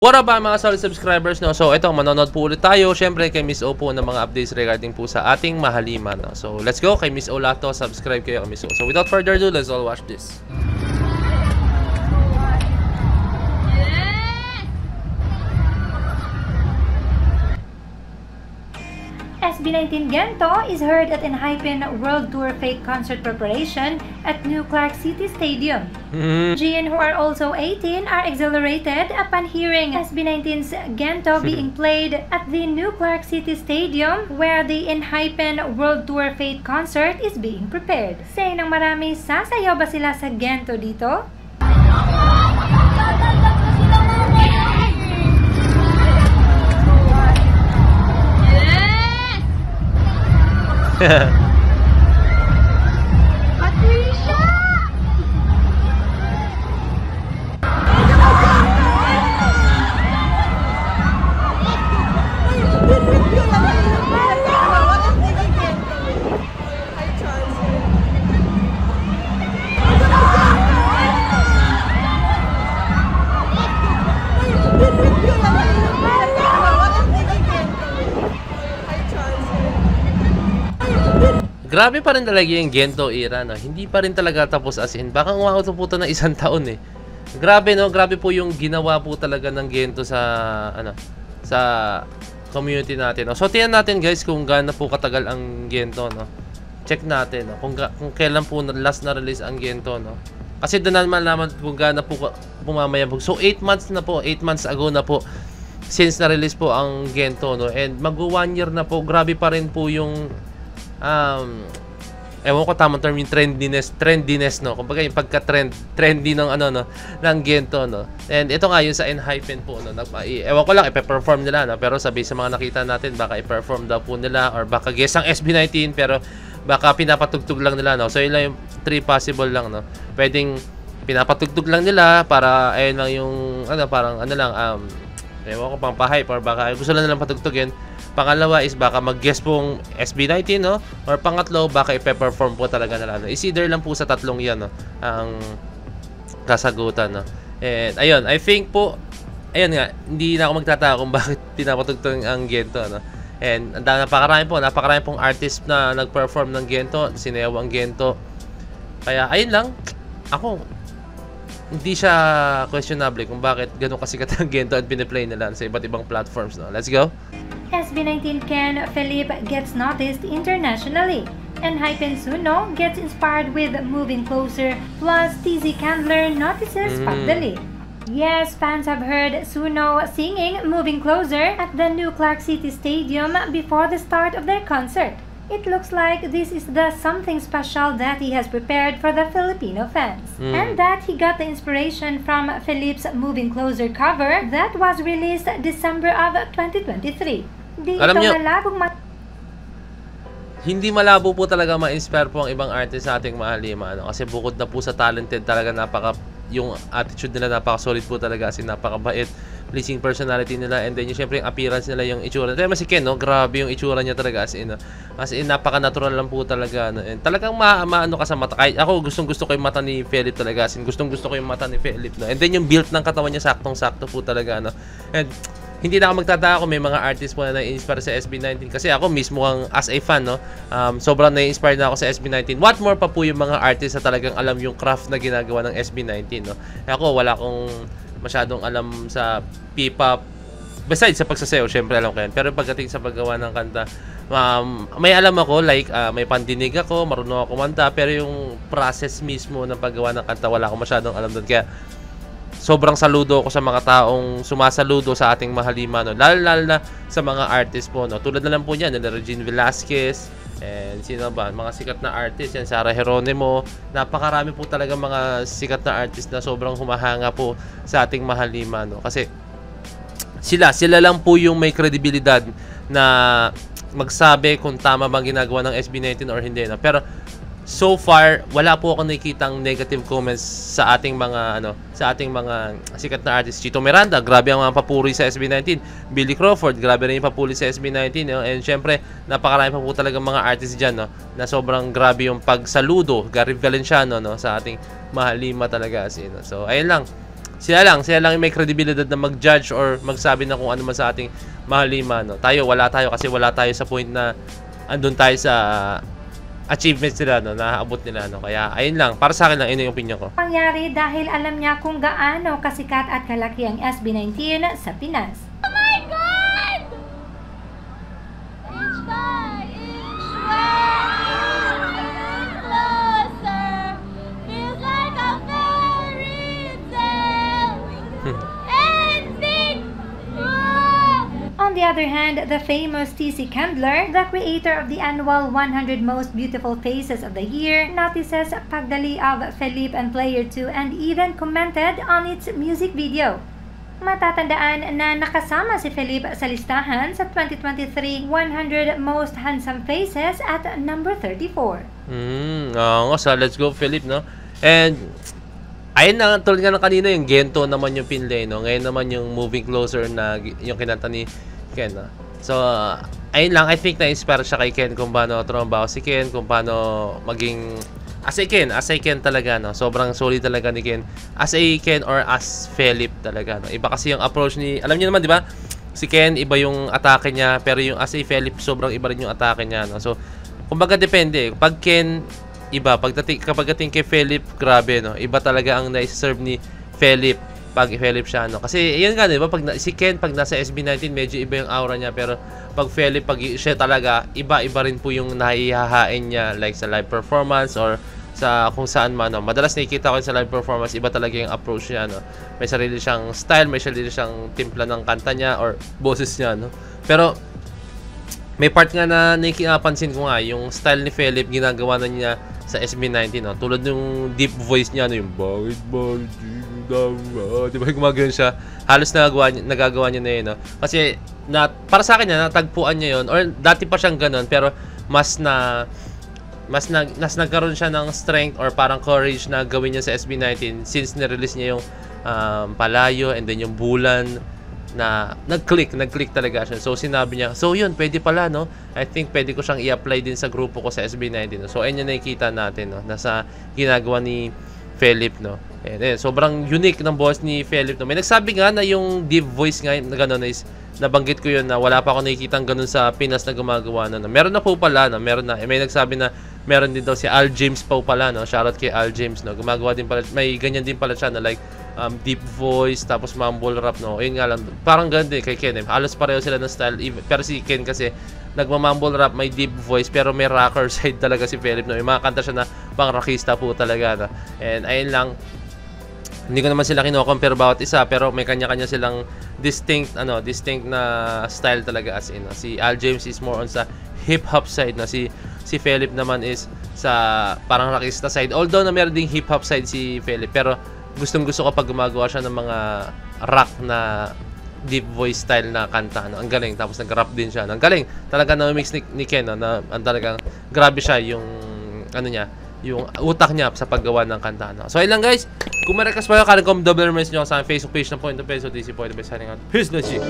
What up mga solid subscribers, no? So ito, manonood po ulit tayo syempre kay Miss O po ng mga updates regarding po sa ating Mahalima, no? So let's go kay Miss O Lato, subscribe kayo kay Miss O. So without further ado, let's all watch this. SB19 Gento is heard at Enhypen World Tour Fake Concert Preparation at New Clark City Stadium. GN who are also 18 are exhilarated upon hearing SB19's Gento being played at the New Clark City Stadium where the Enhypen World Tour Fake Concert is being prepared. Say ng marami, sasayaw ba sila sa Gento dito? Patricia! Grabe pa rin talaga yung Gento era, no? Hindi pa rin talaga tapos as in. Baka umabot po ito ng 1 taon eh. Grabe, no? Grabe po yung ginawa po talaga ng Gento sa sa community natin, no? So tingnan natin guys kung gaano po katagal ang Gento, no? Check natin, no? Kung kailan po last na release ang Gento, no? Kasi doon naman malaman kung gaano po pumamayabog. So 8 months na po, 8 months ago na po since na release po ang Gento, no? And mag-1 year na po. Grabe pa rin po yung ewan ko tamang term yung trendiness, no? Kumbaga yung pagka-trendy ng no, ng Gento, no? And ito nga yung sa Enhypen po, no? Ewan ko lang ipe-perform nila, no? Pero sabi sa mga nakita natin, baka i-perform daw po nila or baka guess ang SB19 pero baka pinapatugtog lang nila, no? So yun lang yung 3 possible lang, no? Pwedeng pinapatugtog lang nila para ayun lang yung parang lang ewan ko pang pa-hype or baka gusto lang nilang patugtugin. Pangalawa is baka mag-guess pong SB19, no? Or pangatlo, baka ipe-perform po talaga nila, no? Is either lang po sa tatlong yan, no? Ang kasagutan, no? And ayun, I think po, ayun nga, hindi na ako magtataka kung bakit pinapatugtog ang Gento, no? And napakarami pong artist na nag-perform ng Gento, sinew ang Gento. Kaya ayun lang, ako hindi siya questionable kung bakit ganun kasikat ang Gento at piniplay nila sa iba't ibang platforms, no? Let's go. SB19 Ken Philippe gets noticed internationally. Enhypen Suno gets inspired with Moving Closer, plus TZ Candler notices Pagdali. Yes, fans have heard Suno singing Moving Closer at the New Clark City Stadium before the start of their concert. It looks like this is the something special that he has prepared for the Filipino fans. And that he got the inspiration from Philippe's Moving Closer cover that was released December of 2023. Alam nyo, hindi malabo po talaga ma-inspire po ang ibang artist sa ating Mahalima, no? Kasi bukod na po sa talented talaga, yung attitude nila napaka-solid po talaga, kasi napakabait, pleasing personality nila, and then yung syempre yung appearance nila, yung itsura. Pero si Ken, no? Grabe yung itsura niya talaga, as in napaka-natural lang po talaga, no? And talagang maano ka sa mata. Kahit ako gustong-gusto ko yung mata ni Philip talaga, as in gustong-gusto ko yung mata ni Philip, no? And then yung build ng katawan niya saktong-sakto po talaga, no? And hindi na ako magtataka kung may mga artist po na na-inspire sa SB19, kasi ako mismo as a fan, no, sobrang na-inspire na ako sa SB19. What more pa po yung mga artist na talagang alam yung craft na ginagawa ng SB19, no? Ako wala akong masyadong alam sa P-pop, besides sa pagsasayaw, syempre alam ko yan, pero pagdating sa paggawa ng kanta, may alam ako, like may pandinig ako, marunong ako kumanta, pero yung process mismo ng paggawa ng kanta, wala akong masyadong alam doon. Kaya sobrang saludo ako sa mga taong sumasaludo sa ating Mahalima, no? Lalo na sa mga artist po, no? Tulad na lang po niyan, nila Regine Velasquez, and sino ba? Mga sikat na artist, yan, Sarah Geronimo. Napakarami po talaga mga sikat na artist na sobrang humahanga po sa ating Mahalima, no? Kasi sila lang po yung may kredibilidad na magsabi kung tama bang ginagawa ng SB19 or hindi, no? Pero so far, wala po akong nakikitang negative comments sa ating mga sikat na artist. Chito Miranda, grabe ang mga papuri sa SB19. Billy Crawford, grabe rin yung papuri sa SB19, no? And syempre, napakarami pa po talaga mga artists dyan, no? Na sobrang grabe yung pagsaludo. Gary Valenciano, no? Sa ating Mahalima talaga, no? So ayun lang. sila lang yung may credibility na mag-judge or magsabi na kung ano man sa ating mahal lima, no. Wala tayo kasi wala tayo sa point na andun tayo sa achievements nila, no, naabot nila, no. Kaya ayun lang, para sa akin lang, yun yung opinion ko. Pangyari dahil alam niya kung gaano kasikat at kalaki ang SB19 sa Pinas. Oh my God! Each day, closer, feels like a fairy tale. Ending. On the other hand, the famous TC Candler, the creator of the annual 100 Most Beautiful Faces of the Year, notices pagdali of Felipe and Player 2 and even commented on its music video. Matatandaan na nakasama si Felipe sa listahan sa 2023 100 Most Handsome Faces at number 34. So let's go Felipe, no? And ayun na, tulad nga ng kanina, yung Gento naman yung pinlay, no? Ngayon naman yung Moving Closer na yung kinanta ni Ken, no? So, ayun lang, I think na-inspire siya kay Ken kung paano trumbaho si Ken, kung paano maging as a Ken talaga, no? Sobrang solid talaga ni Ken. As a Ken or as Felipe talaga, no? Iba kasi yung approach ni, alam niyo naman, di ba? Si Ken, iba yung atake niya, pero yung as a Felipe, sobrang iba rin yung atake niya, no? So, kumbaga depende. Pag Ken, iba. Kapag dating kay Felipe, grabe, no? Iba talaga ang nai-serve ni Felipe pag Felipe siya, no? Kasi, yan nga, di ba? Si Ken, pag nasa SB19, medyo iba yung aura niya. Pero, pag Felipe, pag siya talaga, iba-iba rin po yung nahihahain niya. Like, sa live performance or sa kung saan man, no? Madalas nakikita ko sa live performance, iba talaga yung approach niya, no? May sarili siyang style, may sarili siyang timpla ng kanta niya or boses niya, no? Pero, may part nga na napansin ko nga, yung style ni Felipe, ginagawa na niya sa SB19, no? Tulad yung deep voice niya, no? Yung bakit ba, di ba gumagawin siya? Halos nagagawa niya na yun, no? Kasi, para sa akin, natagpuan niya yun, or dati pa siyang ganun, pero mas nagkaroon siya ng strength or parang courage na gawin niya sa SB19 since nirelease niya yung Palayo and then yung Bulan na nag-click talaga siya. So sinabi niya, so yun, pwede pala, no? I think pwede ko siyang i-apply din sa grupo ko sa SB19, no? So ayun yung nakikita natin, no? Nasa ginagawa ni Felipe, no? And sobrang unique ng boss ni Felipe, no? May nagsabi nga na yung deep voice nga na gano'n is, nabanggit ko yun na wala pa ako nakikita gano'n sa Pinas na gumagawa, no? Meron na po pala, no? Meron na. May nagsabi na meron din daw si Al James po pala, no? Shoutout kay Al James, no? Gumagawa din pala, may ganyan din pala siya na like deep voice tapos mumble rap, no? Ayun nga lang, parang ganun din kay Ken, eh. Halos pareho sila ng style, pero si Ken kasi nagma-mumble rap, may deep voice pero may rocker side talaga si Felipe, no? May mga kanta siya na pang rockista po talaga, no? And ayun lang, hindi ko naman sila kino-compare bawat isa, pero may kanya-kanya silang distinct na style talaga, as in, no? Si Al James is more on sa hip-hop side, no? Si Felipe naman is sa parang rockista side, although na meron ding hip-hop side si Felipe, pero gustong-gusto ko pag gumagawa siya ng mga rock na deep voice style na kanta, no? Ang galing, tapos nag-rap din siya, no? Ang galing talaga na mix ni Ken, no? Na talagang grabe siya yung yung utak niya sa paggawa ng kanta, no? So ayun lang guys, kung may request pa kayo, double message nyo sa Facebook page ng Point of Peso, DC Point of Peso, signing out. Peace, let's see.